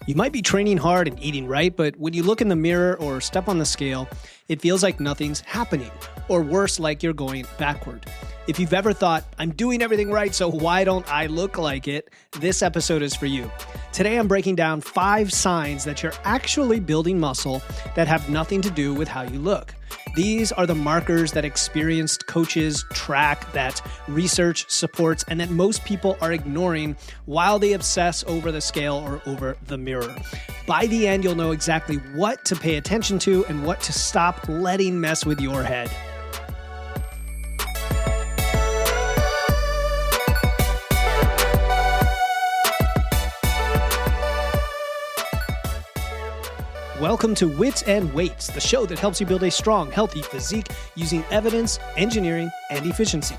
You might be training hard and eating right, but when you look in the mirror or step on the scale, it feels like nothing's happening, or worse, like you're going backward. If you've ever thought, I'm doing everything right, so why don't I look like it? This episode is for you. Today, I'm breaking down 5 signs that you're actually building muscle that have nothing to do with how you look. These are the markers that experienced coaches track, that research supports, and that most people are ignoring while they obsess over the scale or over the mirror. By the end, you'll know exactly what to pay attention to and what to stop letting mess with your head. Welcome to Wits and Weights, the show that helps you build a strong, healthy physique using evidence, engineering, and efficiency.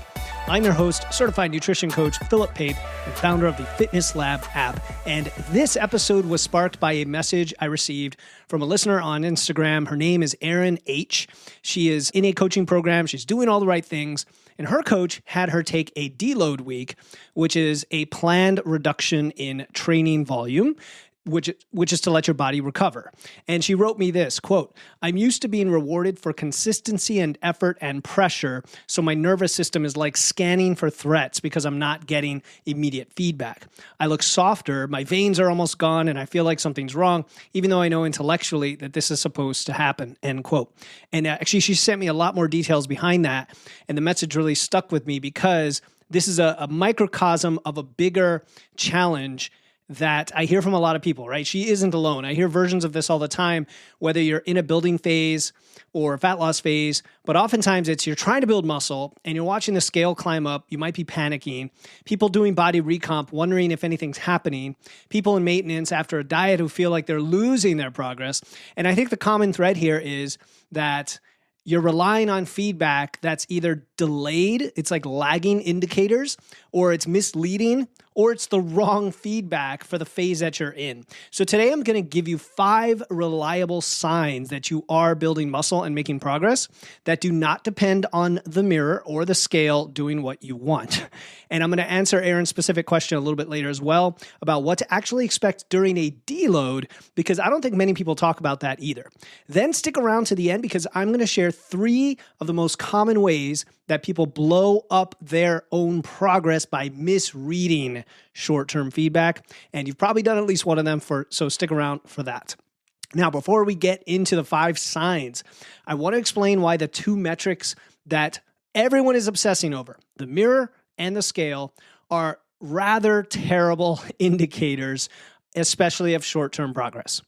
I'm your host, certified nutrition coach Philip Pape, and founder of the Fitness Lab app. And this episode was sparked by a message I received from a listener on Instagram. Her name is Erin H. She is in a coaching program. She's doing all the right things. And her coach had her take a deload week, which is a planned reduction in training volume, which is to let your body recover. And she wrote me this, quote, I'm used to being rewarded for consistency and effort and pressure, so my nervous system is like scanning for threats because I'm not getting immediate feedback. I look softer, my veins are almost gone, and I feel like something's wrong, even though I know intellectually that this is supposed to happen, end quote. And actually, she sent me a lot more details behind that, and the message really stuck with me because this is a microcosm of a bigger challenge that I hear from a lot of people, right? She isn't alone. I hear versions of this all the time, whether you're in a building phase or a fat loss phase, but oftentimes it's you're trying to build muscle and you're watching the scale climb up. You might be panicking. People doing body recomp, wondering if anything's happening. People in maintenance after a diet who feel like they're losing their progress. And I think the common thread here is that you're relying on feedback that's either delayed, it's like lagging indicators, or it's misleading, or it's the wrong feedback for the phase that you're in. So today I'm going to give you 5 reliable signs that you are building muscle and making progress that do not depend on the mirror or the scale doing what you want. And I'm going to answer Erin's specific question a little bit later as well about what to actually expect during a deload, because I don't think many people talk about that either. Then stick around to the end because I'm going to share 3 of the most common ways that people blow up their own progress by misreading short-term feedback. And you've probably done at least one of them, so stick around for that. Now, before we get into the 5 signs, I want to explain why the 2 metrics that everyone is obsessing over, the mirror and the scale, are rather terrible indicators, especially of short-term progress.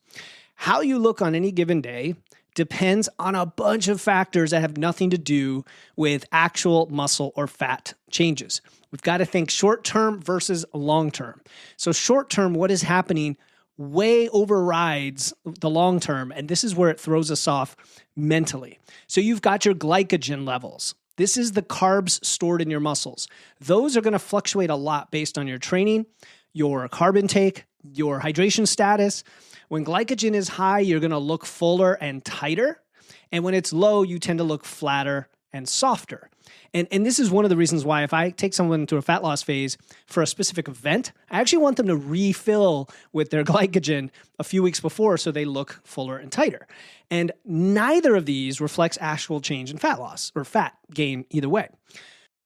How you look on any given day depends on a bunch of factors that have nothing to do with actual muscle or fat changes. We've got to think short-term versus long-term. So short-term, what is happening way overrides the long-term, and this is where it throws us off mentally. So you've got your glycogen levels. This is the carbs stored in your muscles. Those are going to fluctuate a lot based on your training, your carb intake, your hydration status. When glycogen is high, you're going to look fuller and tighter. And when it's low, you tend to look flatter and softer. And this is one of the reasons why if I take someone to a fat loss phase for a specific event, I actually want them to refill with their glycogen a few weeks before so they look fuller and tighter. And neither of these reflects actual change in fat loss or fat gain either way.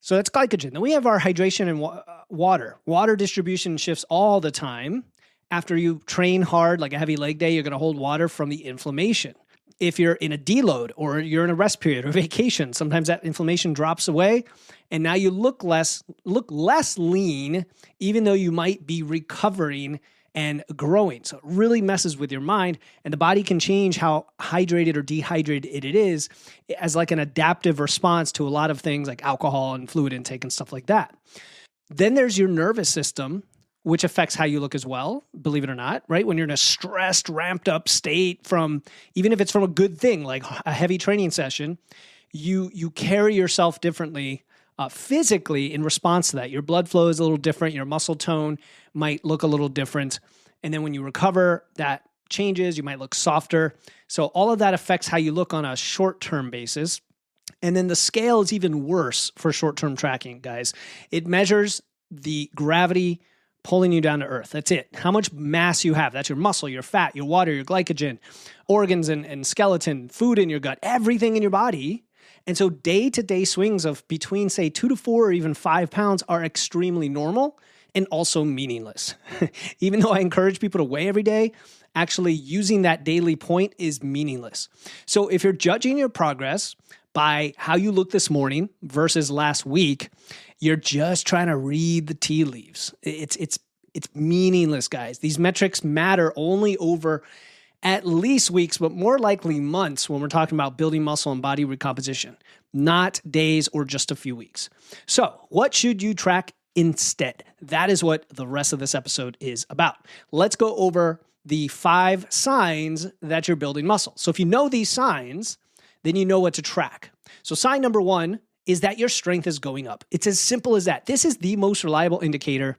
So that's glycogen. Then we have our hydration and water. Water distribution shifts all the time. After you train hard, like a heavy leg day, you're going to hold water from the inflammation. If you're in a deload or you're in a rest period or vacation, sometimes that inflammation drops away and now you look less lean, even though you might be recovering and growing. So it really messes with your mind, and the body can change how hydrated or dehydrated it is as like an adaptive response to a lot of things like alcohol and fluid intake and stuff like that. Then there's your nervous system, which affects how you look as well, believe it or not, right? When you're in a stressed, ramped up state even if it's from a good thing, like a heavy training session, you carry yourself differently physically in response to that. Your blood flow is a little different. Your muscle tone might look a little different. And then when you recover, that changes. You might look softer. So all of that affects how you look on a short-term basis. And then the scale is even worse for short-term tracking, guys. It measures the gravity pulling you down to earth. That's it. How much mass you have. That's your muscle, your fat, your water, your glycogen, organs and skeleton, food in your gut, everything in your body. And so day-to-day swings of between, say, 2 to 4 or even 5 pounds are extremely normal and also meaningless. Even though I encourage people to weigh every day, actually using that daily point is meaningless. So if you're judging your progress by how you look this morning versus last week, you're just trying to read the tea leaves. It's meaningless, guys. These metrics matter only over at least weeks, but more likely months when we're talking about building muscle and body recomposition, not days or just a few weeks. So what should you track instead? That is what the rest of this episode is about. Let's go over the 5 signs that you're building muscle. So if you know these signs, then you know what to track. So sign number 1 is that your strength is going up. It's as simple as that. This is the most reliable indicator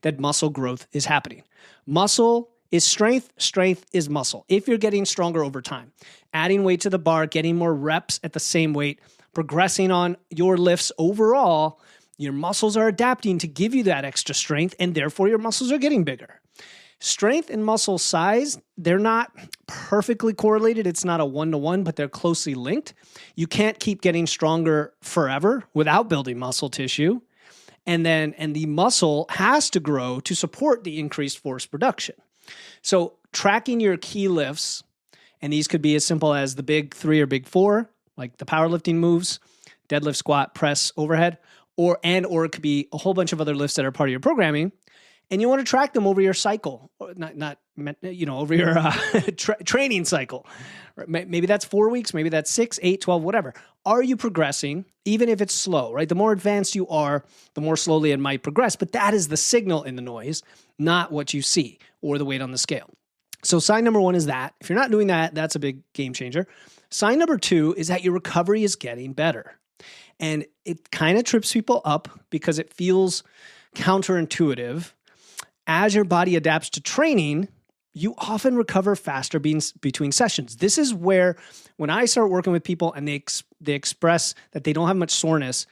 that muscle growth is happening. Muscle is strength, strength is muscle. If you're getting stronger over time, adding weight to the bar, getting more reps at the same weight, progressing on your lifts overall, your muscles are adapting to give you that extra strength, and therefore your muscles are getting bigger. Strength and muscle size, they're not perfectly correlated. It's not a 1-to-1, but they're closely linked. You can't keep getting stronger forever without building muscle tissue. And the muscle has to grow to support the increased force production. So tracking your key lifts, and these could be as simple as the big 3 or big 4, like the powerlifting moves, deadlift, squat, press, overhead, or it could be a whole bunch of other lifts that are part of your programming. And you want to track them over your cycle, over your training cycle. Maybe that's 4 weeks, maybe that's 6, 8, 12, whatever. Are you progressing, even if it's slow, right? The more advanced you are, the more slowly it might progress. But that is the signal in the noise, not what you see or the weight on the scale. So sign number 1 is that. If you're not doing that, that's a big game changer. Sign number 2 is that your recovery is getting better. And it kind of trips people up because it feels counterintuitive. As your body adapts to training, you often recover faster between sessions. This is where, when I start working with people and they express that they don't have much soreness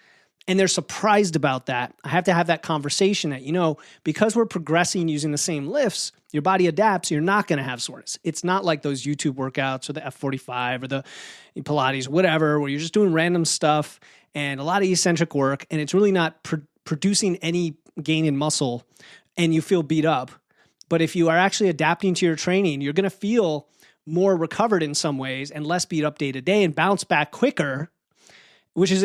and they're surprised about that, I have to have that conversation that, because we're progressing using the same lifts, your body adapts, you're not going to have soreness. It's not like those YouTube workouts or the F45 or the Pilates, whatever, where you're just doing random stuff and a lot of eccentric work, and it's really not producing any gain in muscle, and you feel beat up. But if you are actually adapting to your training, you're going to feel more recovered in some ways and less beat up day to day and bounce back quicker, which is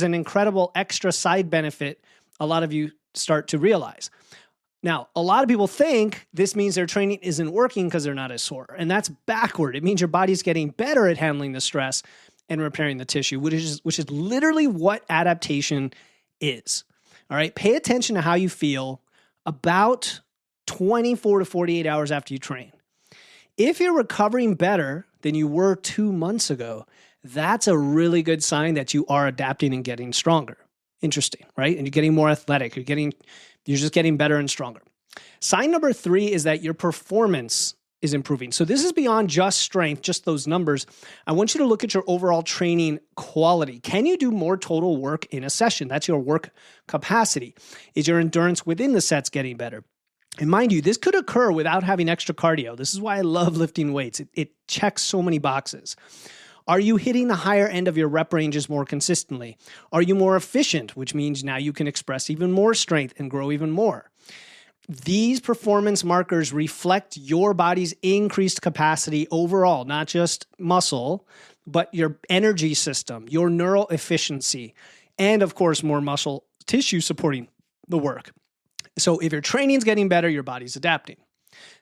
an incredible extra side benefit a lot of you start to realize. Now, a lot of people think this means their training isn't working because they're not as sore, and that's backward. It means your body's getting better at handling the stress and repairing the tissue, which is literally what adaptation is. All right, pay attention to how you feel about 24 to 48 hours after you train. If you're recovering better than you were 2 months ago, that's a really good sign that you are adapting and getting stronger. Interesting, right? And you're getting more athletic. You're just getting better and stronger. Sign number 3 is that your performance is improving. So this is beyond just strength, just those numbers. I want you to look at your overall training quality. Can you do more total work in a session? That's your work capacity. Is your endurance within the sets getting better? And mind you, this could occur without having extra cardio. This is why I love lifting weights. It checks so many boxes. Are you hitting the higher end of your rep ranges more consistently? Are you more efficient, which means now you can express even more strength and grow even more? These performance markers reflect your body's increased capacity overall, not just muscle, but your energy system, your neural efficiency, and of course, more muscle tissue supporting the work. So if your training's getting better, your body's adapting.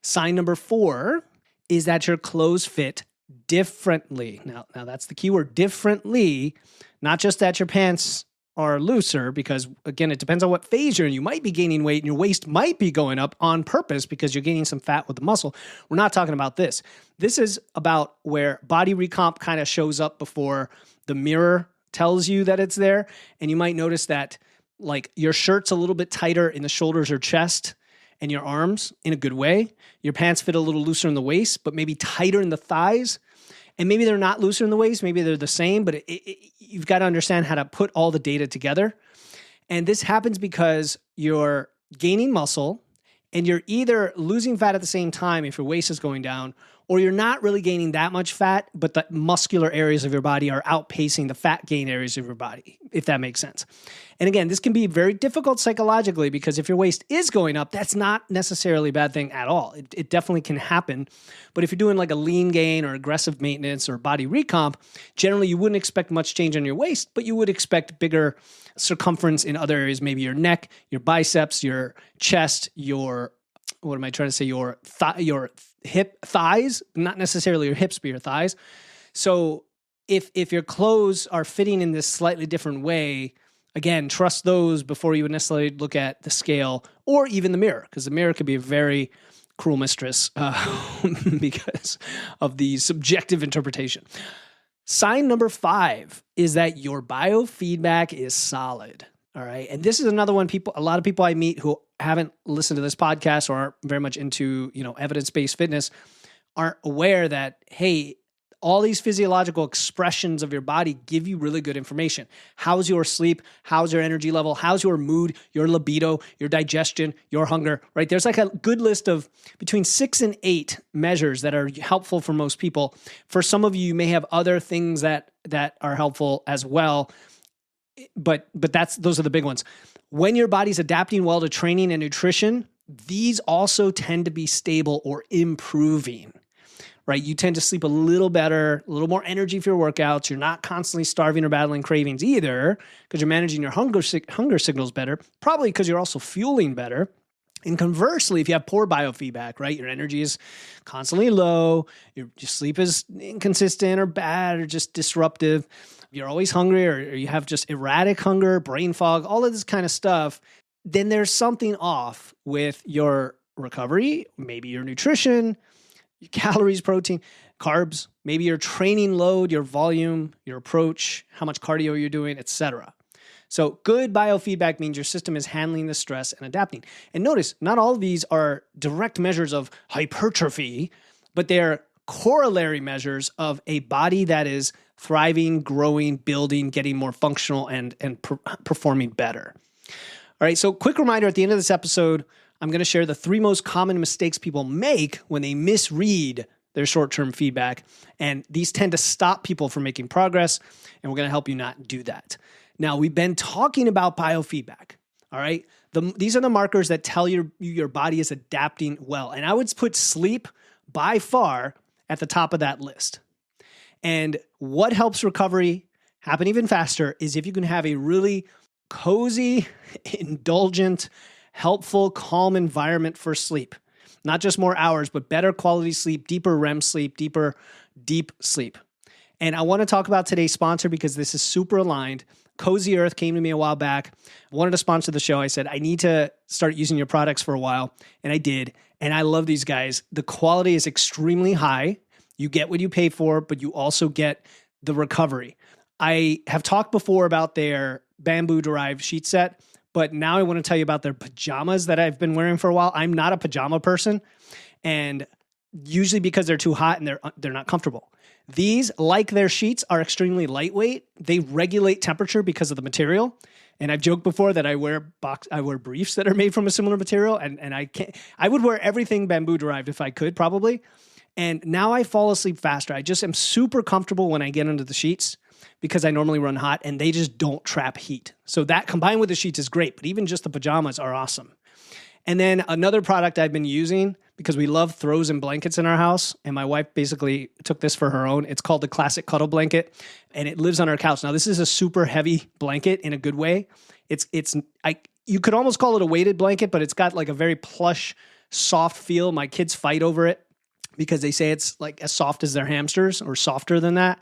Sign number 4 is that your clothes fit differently. Now that's the key word, differently, not just that your pants are looser, because again, it depends on what phase you're in. You might be gaining weight and your waist might be going up on purpose because you're gaining some fat with the muscle. We're not talking about this. This is about where body recomp kind of shows up before the mirror tells you that it's there. And you might notice that like your shirt's a little bit tighter in the shoulders or chest and your arms in a good way. Your pants fit a little looser in the waist, but maybe tighter in the thighs. And maybe they're not looser in the waist, maybe they're the same, but you've got to understand how to put all the data together. And this happens because you're gaining muscle And you're either losing fat at the same time if your waist is going down, or you're not really gaining that much fat, but the muscular areas of your body are outpacing the fat gain areas of your body, if that makes sense. And again, this can be very difficult psychologically because if your waist is going up, that's not necessarily a bad thing at all. It definitely can happen. But if you're doing like a lean gain or aggressive maintenance or body recomp, generally you wouldn't expect much change on your waist, but you would expect bigger circumference in other areas, maybe your neck, your biceps, your chest, your hip thighs, not necessarily your hips, but your thighs. So if your clothes are fitting in this slightly different way, again, trust those before you would necessarily look at the scale or even the mirror, because the mirror could be a very cruel mistress because of the subjective interpretation. Sign number 5 is that your biofeedback is solid. All right. And this is another one a lot of people I meet who haven't listened to this podcast or aren't very much into, evidence-based fitness aren't aware that, hey, all these physiological expressions of your body give you really good information. How's your sleep? How's your energy level? How's your mood, your libido, your digestion, your hunger, right? There's like a good list of between 6 and 8 measures that are helpful for most people. For some of you, you may have other things that are helpful as well. But those are the big ones. When your body's adapting well to training and nutrition, these also tend to be stable or improving, right? You tend to sleep a little better, a little more energy for your workouts. You're not constantly starving or battling cravings either because you're managing your hunger signals better, probably because you're also fueling better. And conversely, if you have poor biofeedback, right, your energy is constantly low, your sleep is inconsistent or bad or just disruptive, you're always hungry or you have just erratic hunger, brain fog, all of this kind of stuff, then there's something off with your recovery, maybe your nutrition, your calories, protein, carbs, maybe your training load, your volume, your approach, how much cardio you're doing, etc. So good biofeedback means your system is handling the stress and adapting. And notice, not all of these are direct measures of hypertrophy, but they're corollary measures of a body that is thriving, growing, building, getting more functional, and performing better. All right, so quick reminder at the end of this episode, I'm going to share the 3 most common mistakes people make when they misread their short-term feedback. And these tend to stop people from making progress, and we're going to help you not do that. Now, we've been talking about biofeedback, all right? These are the markers that tell your body is adapting well. And I would put sleep by far at the top of that list. And what helps recovery happen even faster is if you can have a really cozy, indulgent, helpful, calm environment for sleep. Not just more hours, but better quality sleep, deeper REM sleep, deeper deep sleep. And I want to talk about today's sponsor because this is super aligned. Cozy Earth came to me a while back, wanted to sponsor the show. I said, I need to start using your products for a while. And I did. And I love these guys. The quality is extremely high. You get what you pay for, but you also get the recovery. I have talked before about their bamboo-derived sheet set, but now I want to tell you about their pajamas that I've been wearing for a while. I'm not a pajama person, and usually because they're too hot and they're not comfortable. These, like their sheets, are extremely lightweight. They regulate temperature because of the material. And I've joked before that I wear briefs that are made from a similar material, and I would wear everything bamboo-derived if I could, probably. And now I fall asleep faster. I just am super comfortable when I get under the sheets because I normally run hot and they just don't trap heat. So that combined with the sheets is great, but even just the pajamas are awesome. And then another product I've been using because we love throws and blankets in our house, and my wife basically took this for her own. It's called the Classic Cuddle Blanket, and it lives on our couch. Now, this is a super heavy blanket in a good way. You could almost call it a weighted blanket, but it's got like a very plush, soft feel. My kids fight over it because they say it's like as soft as their hamsters or softer than that.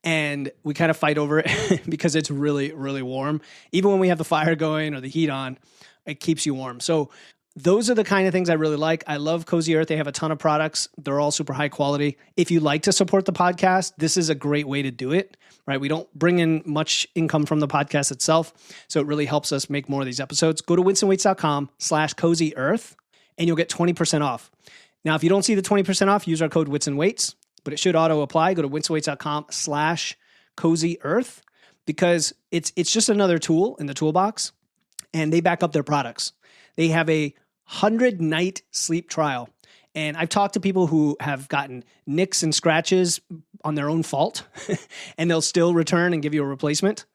And we kind of fight over it because it's really, really warm. Even when we have the fire going or the heat on, it keeps you warm. So those are the kind of things I really like. I love Cozy Earth. They have a ton of products. They're all super high quality. If you like to support the podcast, this is a great way to do it, right? We don't bring in much income from the podcast itself, so it really helps us make more of these episodes. Go to winstonweights.com/Cozy Earth, and you'll get 20% off. Now, if you don't see the 20% off, use our code WITSONWEIGHTS, but it should auto apply. Go to winstonweights.com/Cozy Earth because it's just another tool in the toolbox, and they back up their products. They have a 100-night sleep trial. And I've talked to people who have gotten nicks and scratches on their own fault, and they'll still return and give you a replacement.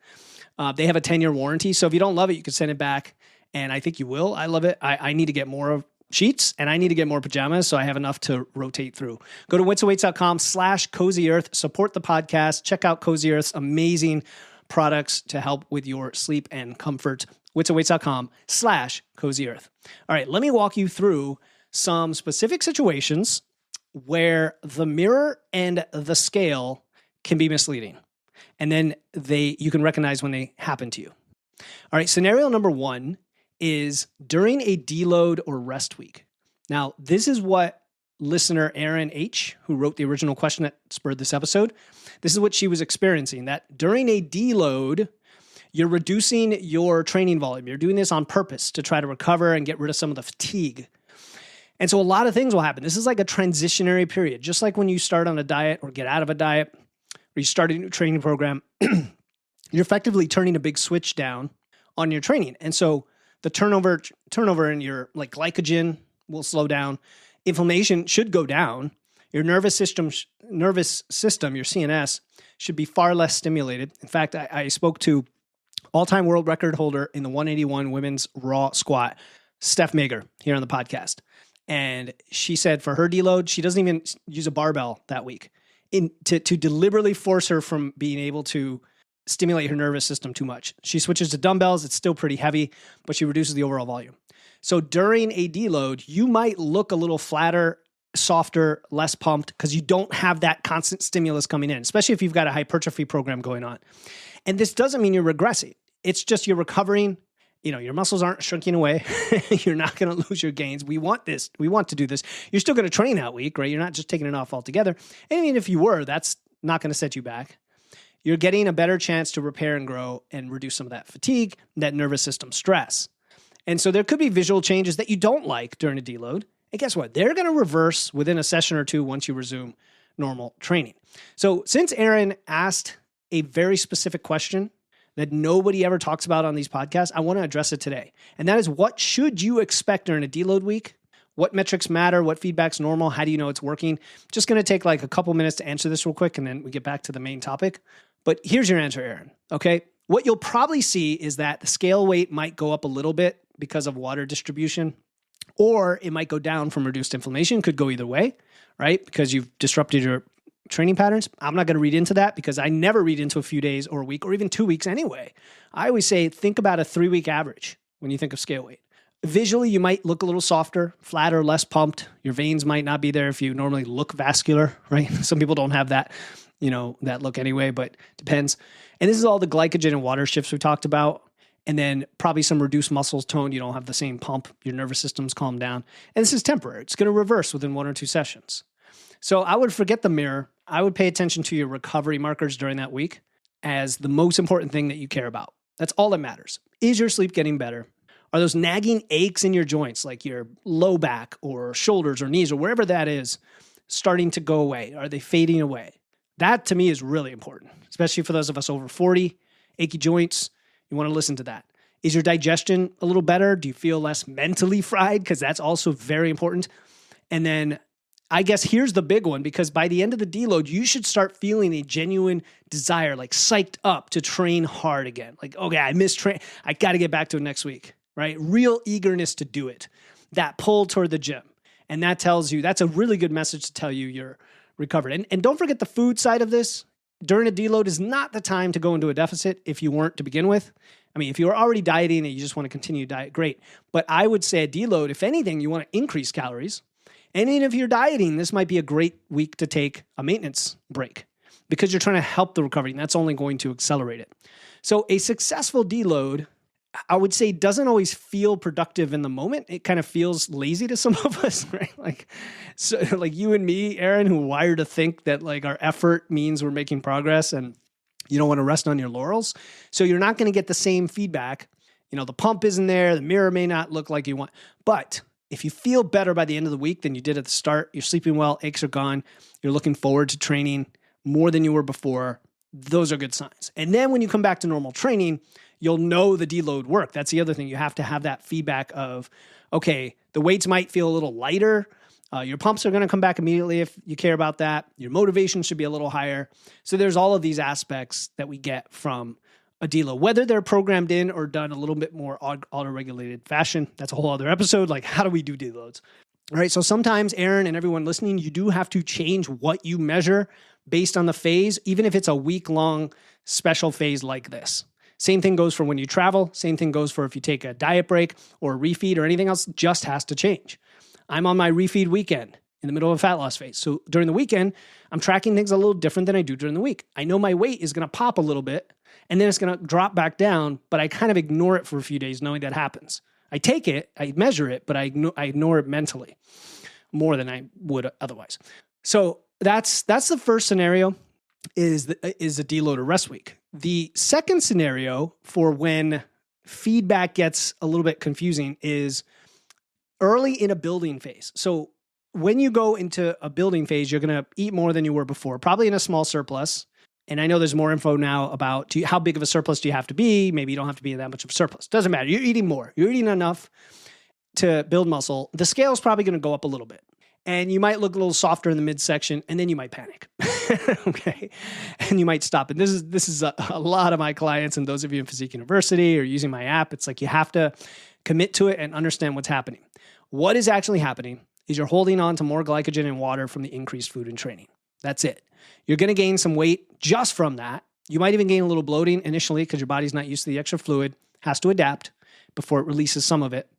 They have a 10-year warranty. So if you don't love it, you can send it back. And I think you will. I love it. I need to get more sheets and I need to get more pajamas so I have enough to rotate through. Go to witsandweights.com/Cozy Earth. Support the podcast. Check out Cozy Earth's amazing products to help with your sleep and comfort. witsandweights.com/Cozy Earth. All right, let me walk you through some specific situations where the mirror and the scale can be misleading. And then you can recognize when they happen to you. All right, scenario number 1 is during a deload or rest week. Now, this is what listener Erin H., who wrote the original question that spurred this episode, this is what she was experiencing, that during a deload, you're reducing your training volume. You're doing this on purpose to try to recover and get rid of some of the fatigue. And so a lot of things will happen. This is like a transitionary period, just like when you start on a diet or get out of a diet or you start a new training program, you're effectively turning a big switch down on your training. And so the turnover in your glycogen will slow down. Inflammation should go down. Your nervous system, your CNS, should be far less stimulated. In fact, I spoke to all-time world record holder in the 181 women's raw squat, Steph Mager, here on the podcast. And she said for her deload, she doesn't even use a barbell that week to deliberately force her from being able to stimulate her nervous system too much. She switches to dumbbells. It's still pretty heavy, but she reduces the overall volume. So during a deload, you might look a little flatter, softer, less pumped because you don't have that constant stimulus coming in, especially if you've got a hypertrophy program going on. And this doesn't mean you're regressing. It's just you're recovering. Your muscles aren't shrinking away. You're not going to lose your gains. We want this. We want to do this. You're still going to train that week, right? You're not just taking it off altogether. And even if you were, that's not going to set you back. You're getting a better chance to repair and grow and reduce some of that fatigue, that nervous system stress. And so there could be visual changes that you don't like during a deload. And guess what? They're going to reverse within a session or two once you resume normal training. So since Erin asked a very specific question that nobody ever talks about on these podcasts, I want to address it today. And that is, what should you expect during a deload week? What metrics matter? What feedback's normal? How do you know it's working? Just going to take a couple minutes to answer this real quick, and then we get back to the main topic. But here's your answer, Erin. Okay. What you'll probably see is that the scale weight might go up a little bit because of water distribution, or it might go down from reduced inflammation. Could go either way, right? Because you've disrupted your training patterns. I'm not going to read into that because I never read into a few days or a week or even 2 weeks anyway. I always say, think about a 3-week average when you think of scale weight. Visually, you might look a little softer, flatter, less pumped. Your veins might not be there if you normally look vascular, right? Some people don't have that, that look anyway, but depends. And this is all the glycogen and water shifts we talked about. And then probably some reduced muscles tone. You don't have the same pump. Your nervous system's calmed down. And this is temporary. It's going to reverse within 1 or 2 sessions. So I would forget the mirror. I would pay attention to your recovery markers during that week as the most important thing that you care about. That's all that matters. Is your sleep getting better? Are those nagging aches in your joints, like your low back or shoulders or knees or wherever that is, starting to go away? Are they fading away? That to me is really important, especially for those of us over 40, achy joints. You want to listen to that. Is your digestion a little better? Do you feel less mentally fried? Because that's also very important. And then I guess here's the big one, because by the end of the deload, you should start feeling a genuine desire, psyched up to train hard again. Okay, I missed train. I got to get back to it next week, right? Real eagerness to do it. That pull toward the gym. And that tells you, that's a really good message to tell you you're recovered. And don't forget the food side of this. During a deload is not the time to go into a deficit if you weren't to begin with. I mean, if you were already dieting and you just want to continue to diet, great. But I would say a deload, if anything, you want to increase calories. And even if you're dieting, this might be a great week to take a maintenance break because you're trying to help the recovery, and that's only going to accelerate it. So a successful deload, I would say, doesn't always feel productive in the moment. It kind of feels lazy to some of us, right? Like you and me, Erin, who are wired to think that our effort means we're making progress and you don't want to rest on your laurels. So you're not going to get the same feedback. The pump isn't there. The mirror may not look like you want, but if you feel better by the end of the week than you did at the start, you're sleeping well, aches are gone, you're looking forward to training more than you were before, those are good signs. And then when you come back to normal training, you'll know the deload worked. That's the other thing. You have to have that feedback of, okay, The weights might feel a little lighter. Your pumps are going to come back immediately if you care about that. Your motivation should be a little higher. So there's all of these aspects that we get from a deload, whether they're programmed in or done a little bit more auto-regulated fashion. That's a whole other episode. Like, how do we do deloads? All right. So sometimes, Aaron and everyone listening, you do have to change what you measure based on the phase, even if it's a week-long special phase like this. Same thing goes for when you travel. Same thing goes for if you take a diet break or a refeed or anything else, just has to change. I'm on my refeed weekend in the middle of a fat loss phase. So during the weekend, I'm tracking things a little different than I do during the week. I know my weight is going to pop a little bit and then it's going to drop back down, but I kind of ignore it for a few days knowing that happens. I take it, I measure it, but I ignore it mentally more than I would otherwise. So that's the first scenario is a deload or rest week. The second scenario for when feedback gets a little bit confusing is early in a building phase. So when you go into a building phase, you're going to eat more than you were before, probably in a small surplus. And I know there's more info now about how big of a surplus do you have to be. Maybe you don't have to be in that much of a surplus. Doesn't matter. You're eating more. You're eating enough to build muscle. The scale is probably going to go up a little bit. And you might look a little softer in the midsection, and then you might panic. Okay. And you might stop. And this is a lot of my clients and those of you in Physique University or using my app. It's like you have to commit to it and understand what's happening. What is actually happening is you're holding on to more glycogen and water from the increased food and training. That's it. You're going to gain some weight just from that. You might even gain a little bloating initially because your body's not used to the extra fluid, has to adapt before it releases some of it.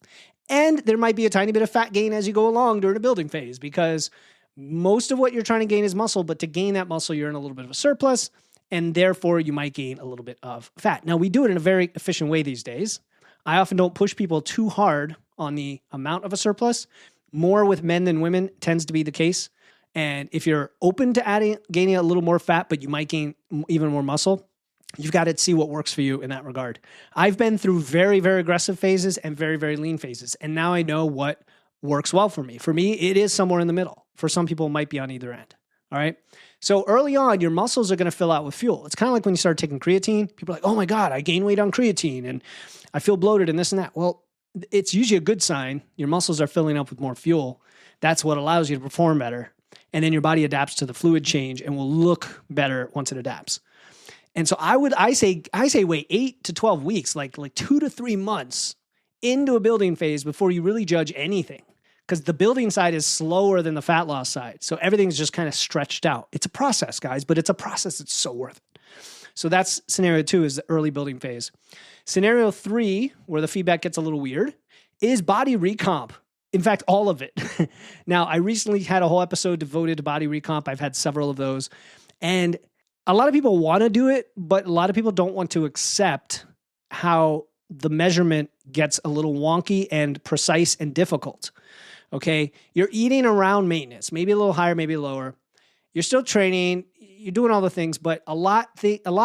And there might be a tiny bit of fat gain as you go along during a building phase because most of what you're trying to gain is muscle, but to gain that muscle, you're in a little bit of a surplus, and therefore you might gain a little bit of fat. Now, we do it in a very efficient way these days. I often don't push people too hard on the amount of a surplus. More with men than women tends to be the case. And if you're open to gaining a little more fat, but you might gain even more muscle, you've got to see what works for you in that regard. I've been through very, very aggressive phases and very, very lean phases. And now I know what works well for me. For me, it is somewhere in the middle. For some people, it might be on either end. All right. So early on, your muscles are going to fill out with fuel. It's kind of like when you start taking creatine. People are like, oh my God, I gained weight on creatine and I feel bloated and this and that. Well, it's usually a good sign. Your muscles are filling up with more fuel. That's what allows you to perform better. And then your body adapts to the fluid change and will look better once it adapts. And so I say wait 8 to 12 weeks, like 2 to 3 months into a building phase before you really judge anything. Because the building side is slower than the fat loss side. So everything's just kind of stretched out. It's a process, guys, but it's a process that's so worth it. So that's scenario 2 is the early building phase. Scenario 3, where the feedback gets a little weird, is body recomp. In fact, all of it. Now, I recently had a whole episode devoted to body recomp. I've had several of those. And a lot of people want to do it, but a lot of people don't want to accept how the measurement gets a little wonky and precise and difficult. Okay, you're eating around maintenance, maybe a little higher, maybe lower. You're still training, you're doing all the things, but a lot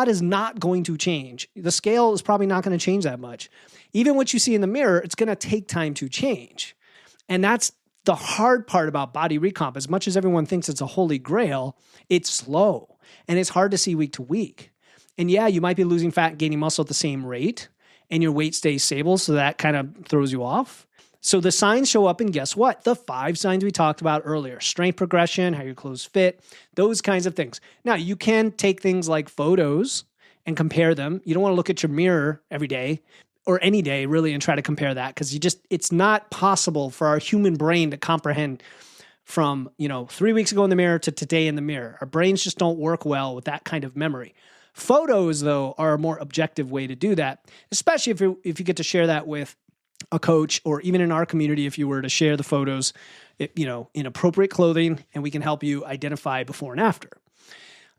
is not going to change. The scale is probably not going to change that much. Even what you see in the mirror, it's going to take time to change. And that's the hard part about body recomp. As much as everyone thinks it's a holy grail, it's slow and it's hard to see week to week. And yeah, you might be losing fat, gaining muscle at the same rate, and your weight stays stable, so that kind of throws you off. So the signs show up, and guess what? The 5 signs we talked about earlier: strength progression, how your clothes fit, those kinds of things. Now, you can take things like photos and compare them. You don't want to look at your mirror every day or any day really and try to compare that, because it's not possible for our human brain to comprehend from 3 weeks ago in the mirror to today in the mirror. Our brains just don't work well with that kind of memory. Photos, though, are a more objective way to do that, especially if you get to share that with a coach, or even in our community, if you were to share the photos, in appropriate clothing, and we can help you identify before and after.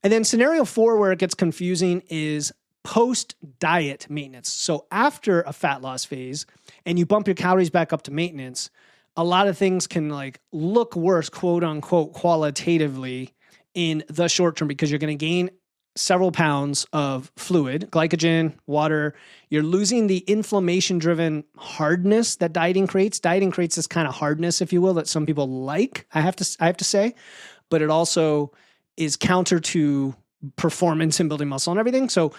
And then scenario 4, where it gets confusing, is post-diet maintenance. So after a fat loss phase and you bump your calories back up to maintenance, a lot of things can look worse, quote unquote, qualitatively in the short term, because you're going to gain several pounds of fluid, glycogen, water. You're losing the inflammation-driven hardness that dieting creates. Dieting creates this kind of hardness, if you will, that some people like, I have to say, but it also is counter to performance and building muscle and everything. So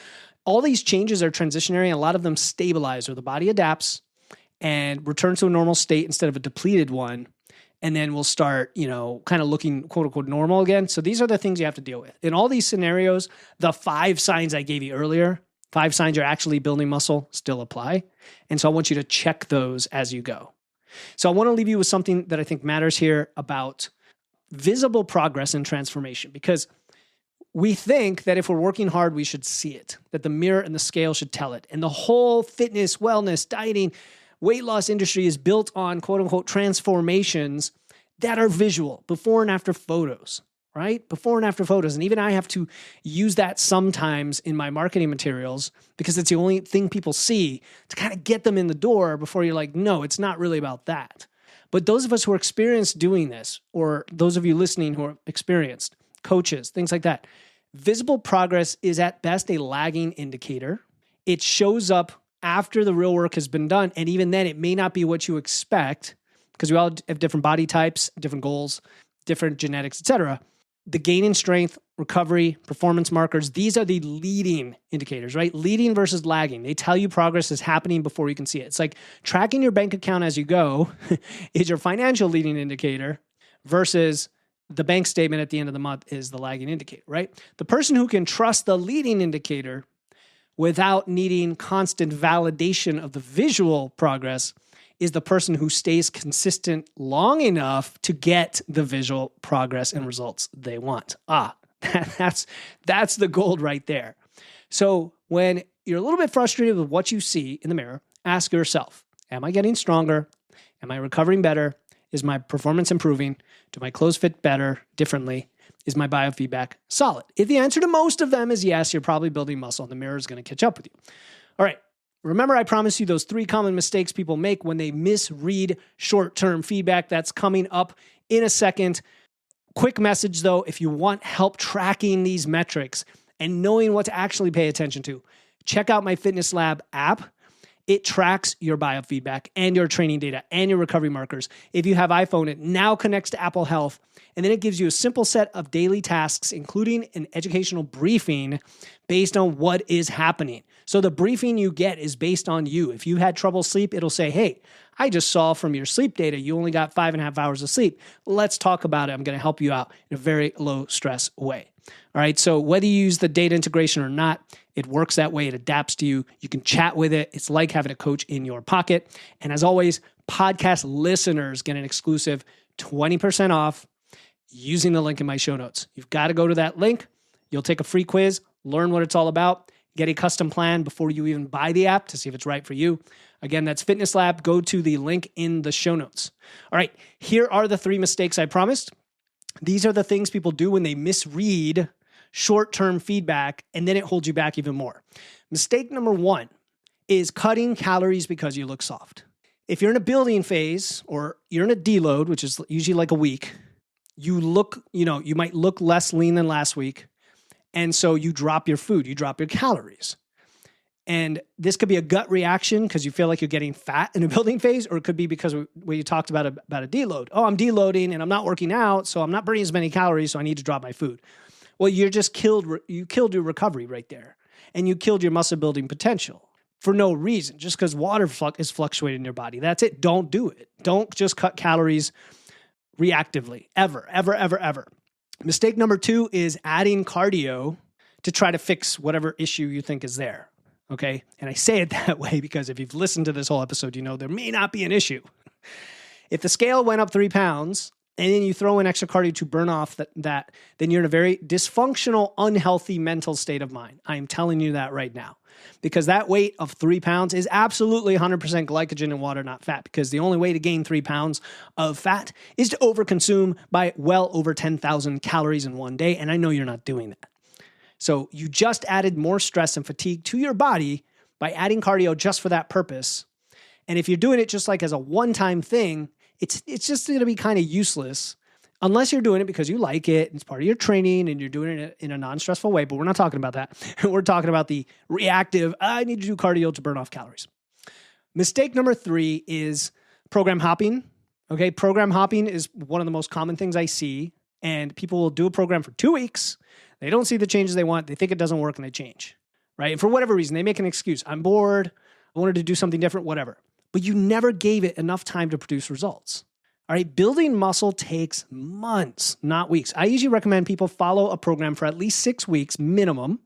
all these changes are transitionary, and a lot of them stabilize, or the body adapts and return to a normal state instead of a depleted one. And then we'll start, kind of looking quote unquote normal again. So these are the things you have to deal with. In all these scenarios, the 5 signs I gave you earlier, 5 signs you're actually building muscle, still apply. And so I want you to check those as you go. So I want to leave you with something that I think matters here about visible progress and transformation, because we think that if we're working hard, we should see it, that the mirror and the scale should tell it. And the whole fitness, wellness, dieting, weight loss industry is built on quote unquote transformations that are visual, before and after photos, right? Before and after photos. And even I have to use that sometimes in my marketing materials because it's the only thing people see to kind of get them in the door before you're like, no, it's not really about that. But those of us who are experienced doing this, or those of you listening who are experienced, coaches, things like that, visible progress is at best a lagging indicator. It shows up after the real work has been done. And even then, it may not be what you expect because we all have different body types, different goals, different genetics, etc. The gain in strength, recovery, performance markers, these are the leading indicators, right? Leading versus lagging. They tell you progress is happening before you can see it. It's like tracking your bank account as you go is your financial leading indicator versus the bank statement at the end of the month is the lagging indicator, right? The person who can trust the leading indicator without needing constant validation of the visual progress is the person who stays consistent long enough to get the visual progress and results they want. That's the gold right there. So when you're a little bit frustrated with what you see in the mirror, ask yourself, am I getting stronger? Am I recovering better? Is my performance improving? Do my clothes fit better, differently? Is my biofeedback solid? If the answer to most of them is yes, you're probably building muscle and the mirror is going to catch up with you. All right. Remember, I promised you those 3 common mistakes people make when they misread short-term feedback. That's coming up in a second. Quick message though, if you want help tracking these metrics and knowing what to actually pay attention to, check out my Fitness Lab app. It tracks your biofeedback and your training data and your recovery markers. If you have iPhone, it now connects to Apple Health, and then it gives you a simple set of daily tasks, including an educational briefing based on what is happening. So the briefing you get is based on you. If you had trouble sleep, it'll say, hey, I just saw from your sleep data, you only got 5.5 hours of sleep. Let's talk about it. I'm going to help you out in a very low stress way. All right. So whether you use the data integration or not, it works that way. It adapts to you. You can chat with it. It's like having a coach in your pocket. And as always, podcast listeners get an exclusive 20% off using the link in my show notes. You've got to go to that link. You'll take a free quiz, learn what it's all about, get a custom plan before you even buy the app to see if it's right for you. Again, that's Fitness Lab. Go to the link in the show notes. All right. Here are the 3 mistakes I promised. These are the things people do when they misread short-term feedback, and then it holds you back even more. Mistake number 1 is cutting calories because you look soft. If you're in a building phase or you're in a deload, which is usually like a week, you might look less lean than last week. And so you drop your food, you drop your calories. And this could be a gut reaction because you feel like you're getting fat in a building phase, or it could be because what you talked about a deload. Oh, I'm deloading and I'm not working out, so I'm not burning as many calories, so I need to drop my food. Well, you killed your recovery right there. And you killed your muscle building potential for no reason, just because water is fluctuating in your body. That's it. Don't do it. Don't just cut calories reactively, ever, ever, ever, ever. Mistake number 2 is adding cardio to try to fix whatever issue you think is there. Okay. And I say it that way because if you've listened to this whole episode, you know there may not be an issue. If the scale went up 3 pounds and then you throw in extra cardio to burn off that, then you're in a very dysfunctional, unhealthy mental state of mind. I am telling you that right now. Because that weight of 3 pounds is absolutely 100% glycogen and water, not fat. Because the only way to gain 3 pounds of fat is to overconsume by well over 10,000 calories in one day. And I know you're not doing that. So you just added more stress and fatigue to your body by adding cardio just for that purpose. And if you're doing it just like as a one-time thing, it's just going to be kind of useless unless you're doing it because you like it and it's part of your training and you're doing it in a non-stressful way. But we're not talking about that. We're talking about the reactive, I need to do cardio to burn off calories. Mistake number 3 is program hopping. Okay, program hopping is one of the most common things I see. And people will do a program for 2 weeks. They don't see the changes they want. They think it doesn't work and they change, right? And for whatever reason, they make an excuse. I'm bored. I wanted to do something different, whatever. but you never gave it enough time to produce results. All right, building muscle takes months, not weeks. I usually recommend people follow a program for at least 6 weeks minimum,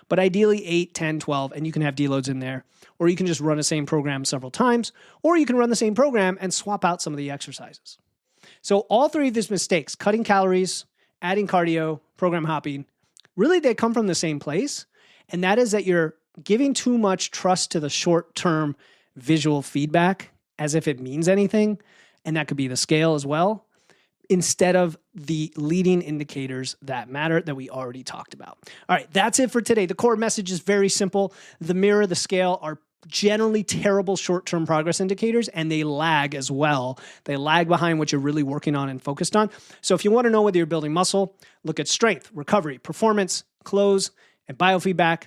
but ideally 8, 10, 12, and you can have deloads in there. Or you can just run the same program several times, or you can run the same program and swap out some of the exercises. So all three of these mistakes, cutting calories, adding cardio, program hopping, really they come from the same place, and that is that you're giving too much trust to the short-term visual feedback as if it means anything, and that could be the scale as well, instead of the leading indicators that matter that we already talked about. All right, that's it for today. The core message is very simple. The mirror, the scale are generally terrible short-term progress indicators, and they lag as well. They lag behind what you're really working on and focused on. So if you want to know whether you're building muscle, look at strength, recovery, performance, close, and biofeedback,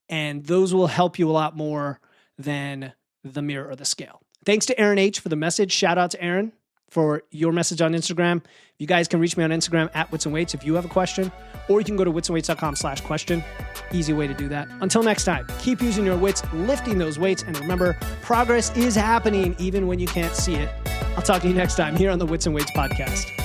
and those will help you a lot more than the mirror or the scale. Thanks to Aaron H. for the message. Shout out to Aaron for your message on Instagram. You guys can reach me on Instagram at Wits and Weights if you have a question, or you can go to witsandweights.com/question. Easy way to do that. Until next time, keep using your wits, lifting those weights, and remember, progress is happening even when you can't see it. I'll talk to you next time here on the Wits and Weights podcast.